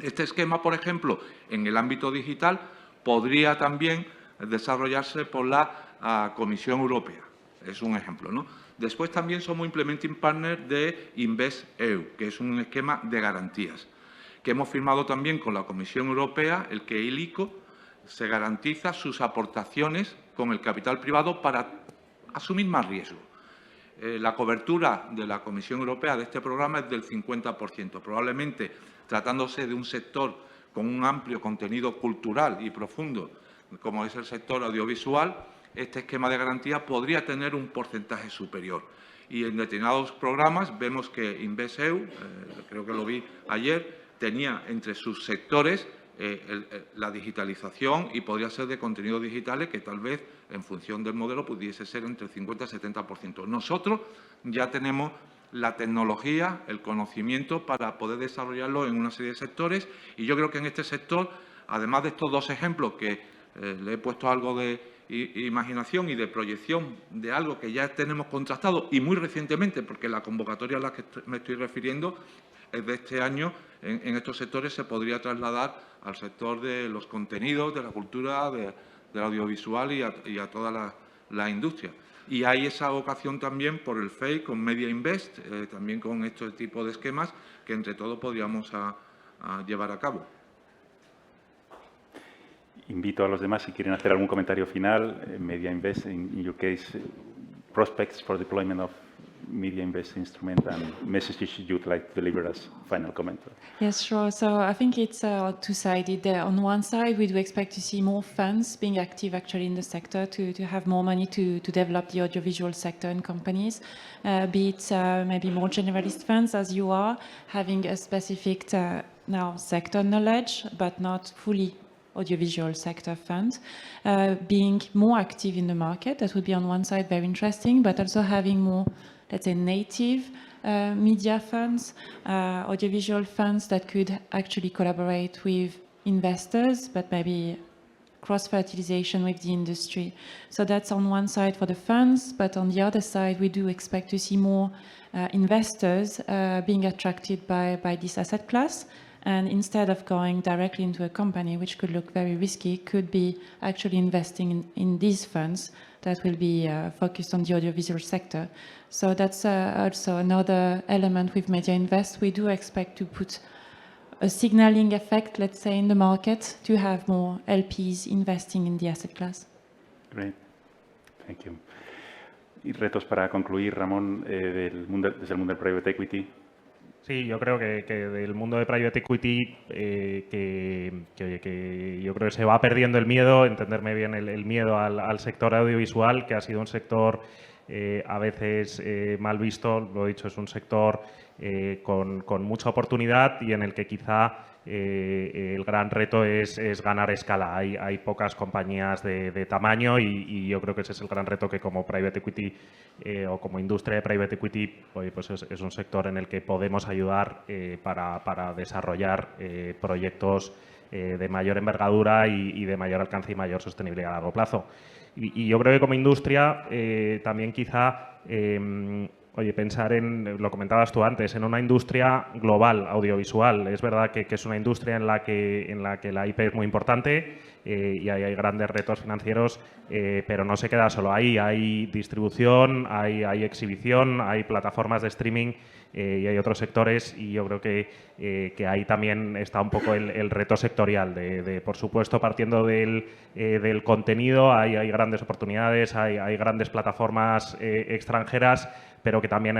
Este esquema, por ejemplo, en el ámbito digital, podría también desarrollarse por la Comisión Europea. Es un ejemplo, Después también somos Implementing Partner de InvestEU, que es un esquema de garantías, que hemos firmado también con la Comisión Europea, el que el ICO se garantiza sus aportaciones con el capital privado para asumir más riesgo. La cobertura de la Comisión Europea de este programa es del 50%. Probablemente, tratándose de un sector con un amplio contenido cultural y profundo, como es el sector audiovisual, este esquema de garantía podría tener un porcentaje superior. Y en determinados programas vemos que InvestEU, creo que lo vi ayer, tenía entre sus sectores la digitalización y podría ser de contenidos digitales que tal vez, en función del modelo, pudiese ser entre el 50 y el 70%. Nosotros ya tenemos la tecnología, el conocimiento para poder desarrollarlo en una serie de sectores y yo creo que en este sector, además de estos dos ejemplos que le he puesto algo de imaginación y de proyección de algo que ya tenemos contrastado y muy recientemente, porque la convocatoria a la que me estoy refiriendo es de este año, en estos sectores se podría trasladar al sector de los contenidos, de la cultura, del audiovisual y a toda la industria. Y hay esa vocación también por el FEI con Media Invest, también con este tipo de esquemas que entre todos podríamos a llevar a cabo. Invito a los demás si quieren hacer algún comentario final. Media Invest, in your case, prospects for deployment of Media Invest instrument and messages you'd like to deliver as final comment. Yes, sure. So I think it's two-sided there. On one side, we do expect to see more funds being active actually in the sector to have more money to develop the audiovisual sector and companies, be it maybe more generalist funds as you are, having a specific now sector knowledge, but not fully audiovisual sector fund, being more active in the market. That would be on one side very interesting, but also having more, let's say, native media funds, audiovisual funds that could actually collaborate with investors, but maybe cross-fertilization with the industry. So that's on one side for the funds, but on the other side, we do expect to see more investors being attracted by this asset class. And instead of going directly into a company, which could look very risky, could be actually investing in these funds that will be focused on the audiovisual sector. So that's also another element with Media Invest. We do expect to put a signaling effect, let's say, in the market to have more LPs investing in the asset class. Great. Thank you. Y retos para concluir, Ramón, desde el mundo del private equity. Sí, yo creo que del mundo de private equity, que yo creo que se va perdiendo el miedo, entenderme bien el miedo al sector audiovisual, que ha sido un sector a veces mal visto, lo he dicho, es un sector con mucha oportunidad y en el que quizá el gran reto es ganar escala. Hay pocas compañías de tamaño y yo creo que ese es el gran reto que como private equity o como industria de private equity pues es un sector en el que podemos ayudar para desarrollar proyectos de mayor envergadura y de mayor alcance y mayor sostenibilidad a largo plazo. Y yo creo que como industria también quizá pensar en, lo comentabas tú antes, en una industria global audiovisual. Es verdad que es una industria en la que la IP es muy importante y hay grandes retos financieros, pero no se queda solo ahí. Hay distribución, hay exhibición, hay plataformas de streaming y hay otros sectores y yo creo que ahí también está un poco el reto sectorial de por supuesto, partiendo del contenido, hay grandes oportunidades, hay grandes plataformas extranjeras, pero que también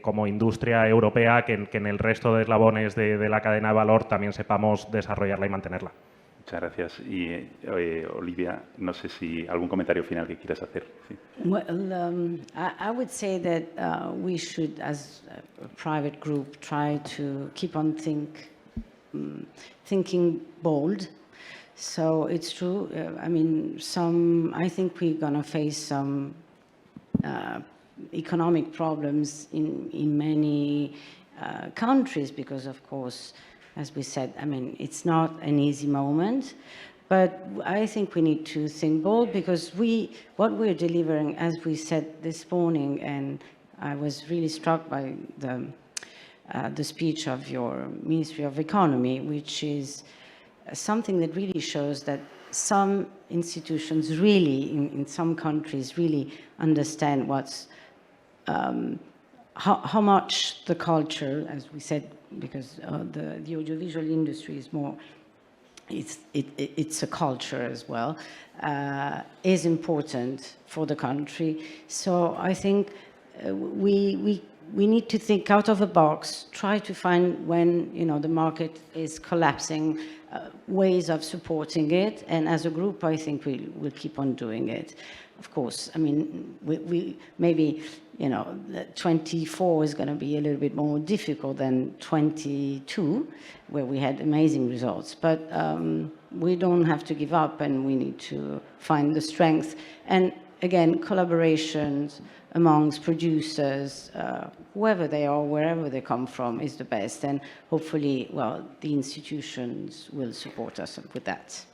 como industria europea, que en el resto de eslabones de la cadena de valor también sepamos desarrollarla y mantenerla. Muchas gracias. Y Olivia, no sé si algún comentario final que quieras hacer. Sí. Well, I would say that we should, as a private group, try to keep on thinking bold. So it's true. I mean, I think we're going to face some economic problems in many countries because, of course, as we said, I mean, it's not an easy moment, but I think we need to think bold because what we're delivering, as we said this morning, and I was really struck by the speech of your Ministry of Economy, which is something that really shows that some institutions really, in some countries, really understand how much the culture, as we said, because the audiovisual industry is more, it's a culture as well, is important for the country. So I think we need to think out of the box, try to find when the market is collapsing, ways of supporting it, and as a group, I think we'll keep on doing it. Of course, I mean, we maybe 24 is going to be a little bit more difficult than 22, where we had amazing results. But we don't have to give up, and we need to find the strength. And again, collaborations amongst producers, whoever they are, wherever they come from, is the best. And hopefully, well, the institutions will support us with that.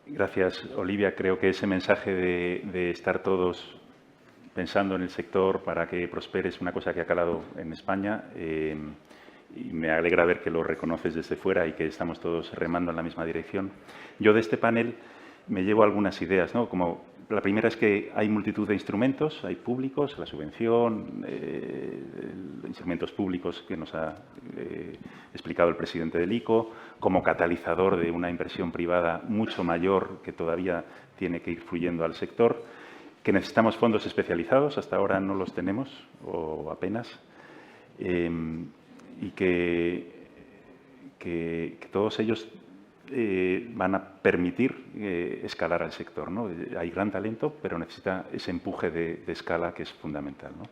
Gracias, Olivia. Creo que ese mensaje de estar todos pensando en el sector para que prospere es una cosa que ha calado en España y me alegra ver que lo reconoces desde fuera y que estamos todos remando en la misma dirección. Yo de este panel me llevo algunas ideas, ¿no? Como La primera es que hay multitud de instrumentos, hay públicos, la subvención, instrumentos públicos que nos ha explicado el presidente del ICO, como catalizador de una inversión privada mucho mayor que todavía tiene que ir fluyendo al sector, que necesitamos fondos especializados, hasta ahora no los tenemos o apenas, y que todos ellos van a permitir escalar al sector, ¿no? Hay gran talento, pero necesita ese empuje de escala que es fundamental, ¿no?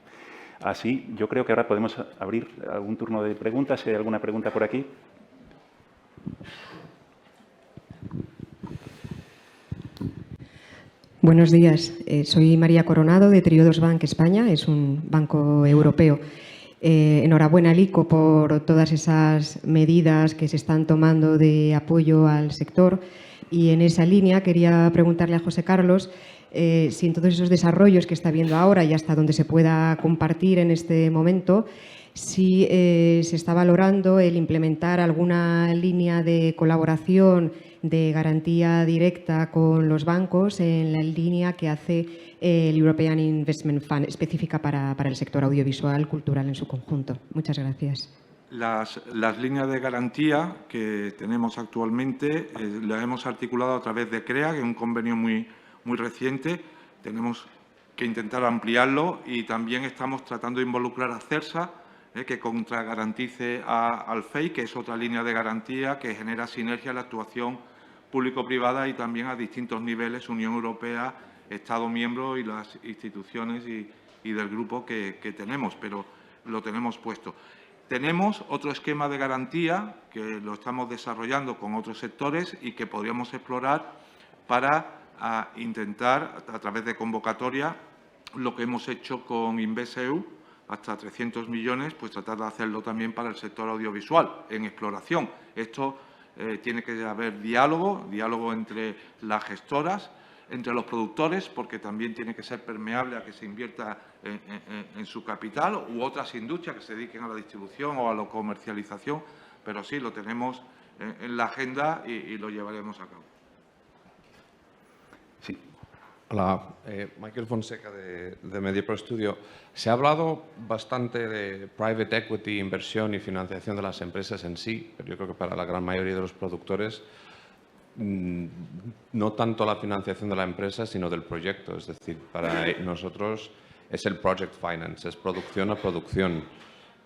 Así, yo creo que ahora podemos abrir algún turno de preguntas. Si hay alguna pregunta por aquí. Buenos días. Soy María Coronado, de Triodos Bank España. Es un banco europeo. Enhorabuena al ICO por todas esas medidas que se están tomando de apoyo al sector. Y en esa línea quería preguntarle a José Carlos si en todos esos desarrollos que está viendo ahora y hasta donde se pueda compartir en este momento, si se está valorando el implementar alguna línea de colaboración de garantía directa con los bancos en la línea que hace el European Investment Fund, específica para el sector audiovisual, cultural en su conjunto. Muchas gracias. Las líneas de garantía que tenemos actualmente las hemos articulado a través de CREA, que es un convenio muy reciente. Tenemos que intentar ampliarlo y también estamos tratando de involucrar a CERSA, que contragarantice al FEI, que es otra línea de garantía que genera sinergia en la actuación público-privada y también a distintos niveles, Unión Europea, Estado miembro y las instituciones y del grupo que tenemos, pero lo tenemos puesto. Tenemos otro esquema de garantía que lo estamos desarrollando con otros sectores y que podríamos explorar para intentar, a través de convocatoria, lo que hemos hecho con InvestEU, hasta 300 millones, pues tratar de hacerlo también para el sector audiovisual, en exploración. Esto tiene que haber diálogo entre las gestoras, entre los productores, porque también tiene que ser permeable a que se invierta en su capital, u otras industrias que se dediquen a la distribución o a la comercialización, pero sí, lo tenemos en la agenda y lo llevaremos a cabo. Sí. Hola, Michael Fonseca de Mediapro Studio. Se ha hablado bastante de private equity, inversión y financiación de las empresas en sí, pero yo creo que para la gran mayoría de los productores no tanto la financiación de la empresa, sino del proyecto. Es decir, para nosotros es el project finance, es producción a producción.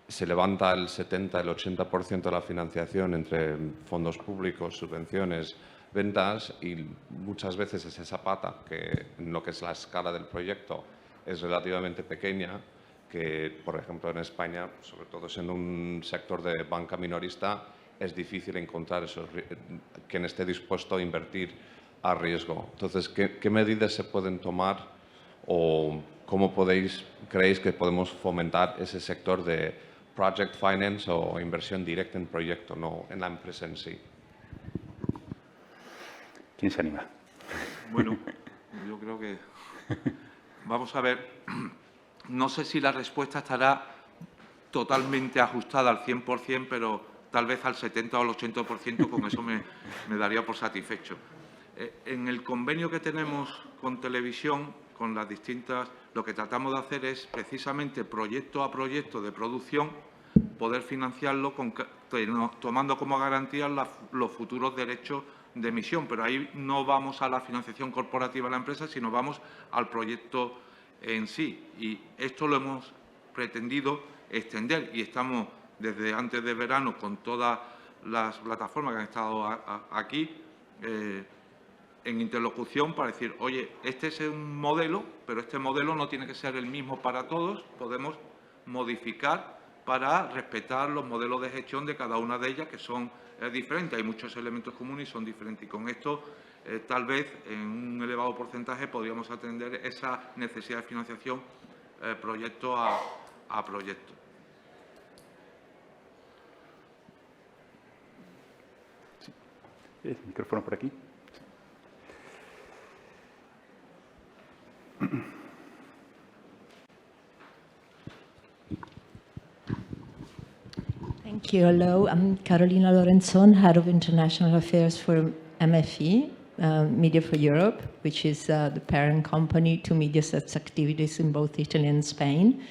Se levanta el 70, el 80% de la financiación entre fondos públicos, subvenciones, ventas, y muchas veces es esa pata que en lo que es la escala del proyecto es relativamente pequeña, que por ejemplo en España, sobre todo siendo un sector de banca minorista, es difícil encontrar quien esté dispuesto a invertir a riesgo. Entonces, ¿qué medidas se pueden tomar o cómo creéis que podemos fomentar ese sector de project finance o inversión directa en proyecto, no en la empresa en sí? ¿Quién se anima? Bueno, yo creo que... Vamos a ver, no sé si la respuesta estará totalmente ajustada al 100%, pero tal vez al 70 o al 80%, con eso me daría por satisfecho. En el convenio que tenemos con televisión, con las distintas, lo que tratamos de hacer es precisamente proyecto a proyecto de producción, poder financiarlo tomando como garantía los futuros derechos de emisión, pero ahí no vamos a la financiación corporativa de la empresa, sino vamos al proyecto en sí. Y esto lo hemos pretendido extender y estamos desde antes de verano con todas las plataformas que han estado aquí en interlocución para decir, oye, este es un modelo, pero este modelo no tiene que ser el mismo para todos, podemos modificar para respetar los modelos de gestión de cada una de ellas, que son diferentes. Hay muchos elementos comunes y son diferentes. Y con esto, tal vez, en un elevado porcentaje, podríamos atender esa necesidad de financiación proyecto a proyecto. Sí. El micrófono por aquí. Thank you. Hello, I'm Carolina Lorenzon, Head of International Affairs for MFE. Media for Europe, which is the parent company to Mediaset's activities in both Italy and Spain.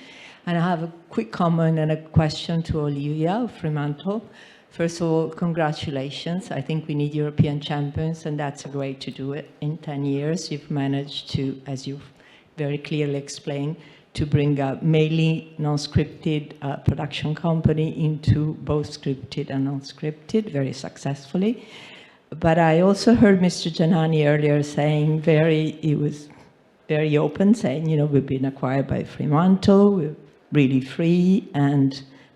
And I have a quick comment and a question to Olivia of Fremantle. First of all, congratulations. I think we need European champions, and that's a great to do it. In 10 years, you've managed to, as you've very clearly explained, to bring a mainly non-scripted production company into both scripted and non-scripted very successfully. But I also heard Mr. Giannani earlier saying he was very open, saying, you know, we've been acquired by Fremantle, we're really free,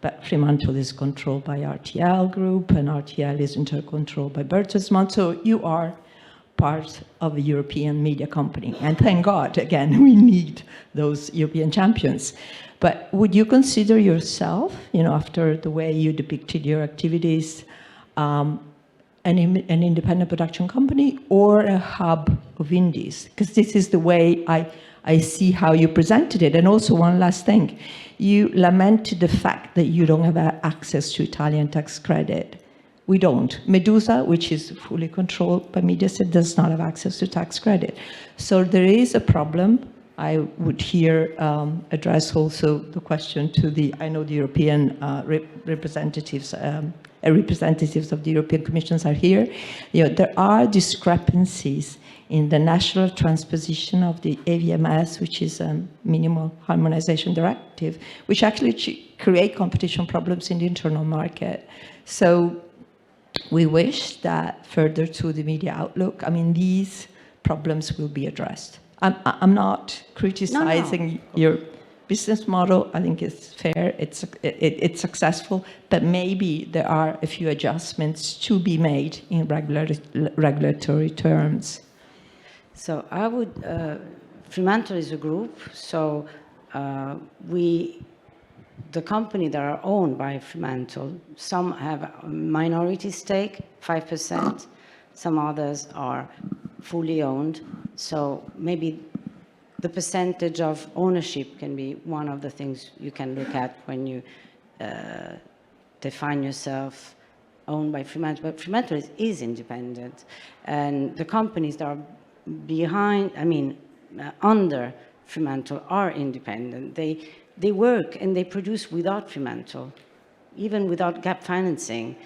but Fremantle is controlled by RTL Group, and RTL is controlled by Bertelsmann. So you are part of a European media company. And thank God, again, we need those European champions. But would you consider yourself, you know, after the way you depicted your activities, an independent production company or a hub of indies? Because this is the way I see how you presented it. And also one last thing, you lamented the fact that you don't have access to Italian tax credit. We don't. Medusa, which is fully controlled by Mediaset, does not have access to tax credit. So there is a problem. I would here address also the question to I know the European representatives of the European Commission are here. You know, there are discrepancies in the national transposition of the AVMS, which is a minimal harmonization directive, which actually create competition problems in the internal market. So we wish that further to the media outlook, I mean, these problems will be addressed. I'm not criticizing your business model. I think it's fair, it's successful, but maybe there are a few adjustments to be made in regulatory terms. So I would, Fremantle is a group, so the company that are owned by Fremantle, some have a minority stake, 5%, some others are fully owned. So maybe the percentage of ownership can be one of the things you can look at when you define yourself owned by Fremantle. But Fremantle is independent, and the companies that are behind, under Fremantle are independent. They work and they produce without Fremantle, even without gap financing.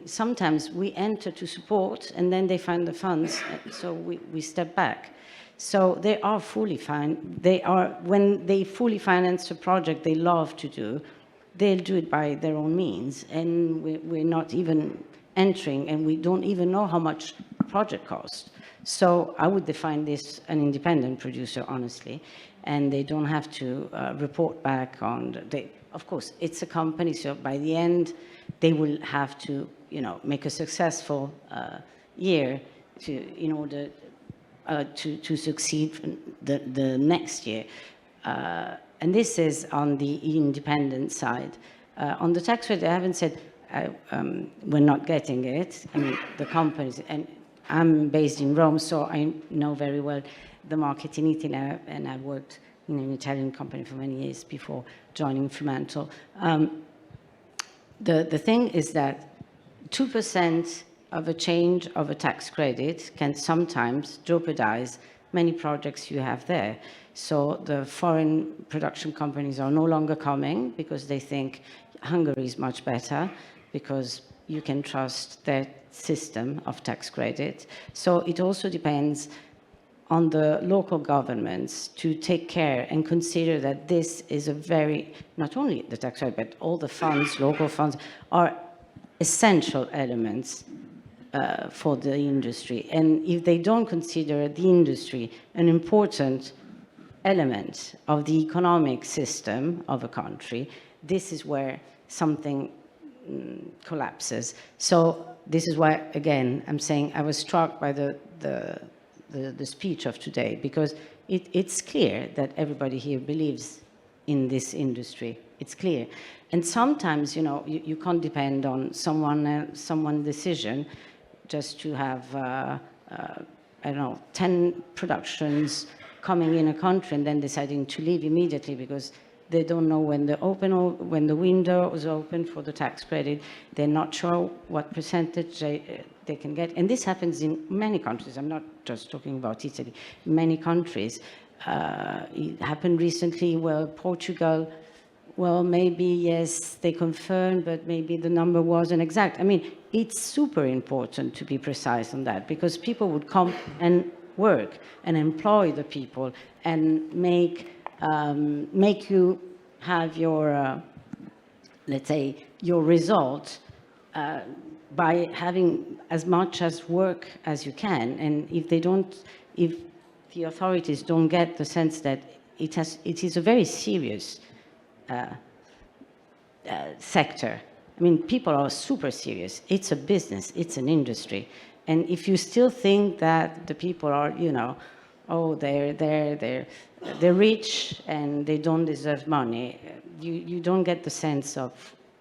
Sometimes we enter to support and then they find the funds, so we step back. So they are fully fine. When they fully finance a project they love to do, they'll do it by their own means, and we're not even entering, and we don't even know how much the project costs. So I would define this an independent producer, honestly, and they don't have to report back on. Of course, it's a company, so by the end, they will have to, make a successful year in order to succeed the next year. And this is on the independent side. On the tax rate, I haven't said we're not getting it. The companies, and I'm based in Rome, so I know very well the market in Italy, and I worked in an Italian company for many years before joining Fremantle. The thing is that 2% of a change of a tax credit can sometimes jeopardize many projects you have there. So the foreign production companies are no longer coming because they think Hungary is much better, because you can trust their system of tax credit. So it also depends on the local governments to take care and consider that this is not only the tax credit, but all the funds, local funds, are essential elements for the industry. And if they don't consider the industry an important element of the economic system of a country, this is where something collapses. So this is why, again, I'm saying I was struck by the speech of today, because it's clear that everybody here believes in this industry. It's clear. And sometimes, you can't depend on someone's decision just to have, 10 productions coming in a country and then deciding to leave immediately because they don't know when the window is open for the tax credit. They're not sure what percentage they can get. And this happens in many countries. I'm not just talking about Italy. Many countries. It happened recently where Portugal, well, maybe, yes, they confirmed, but maybe the number wasn't exact. I mean, it's super important to be precise on that, because people would come and work and employ the people and make you have your, let's say, your result by having as much as work as you can. And if the authorities don't get the sense that it is a very serious sector. I mean, people are super serious. It's a business. It's an industry. And if you still think that the people are, you know, oh, they're rich and they don't deserve money, you don't get the sense of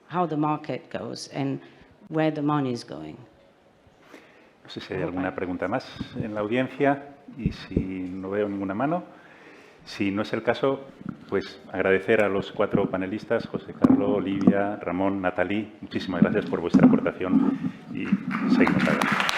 how the market goes and where the money is going. No sé si hay alguna pregunta más en la audiencia, y si no veo ninguna mano, si no es el caso, pues agradecer a los 4 panelistas, José Carlos, Olivia, Ramón, Nathalie, muchísimas gracias por vuestra aportación y seguimos adelante.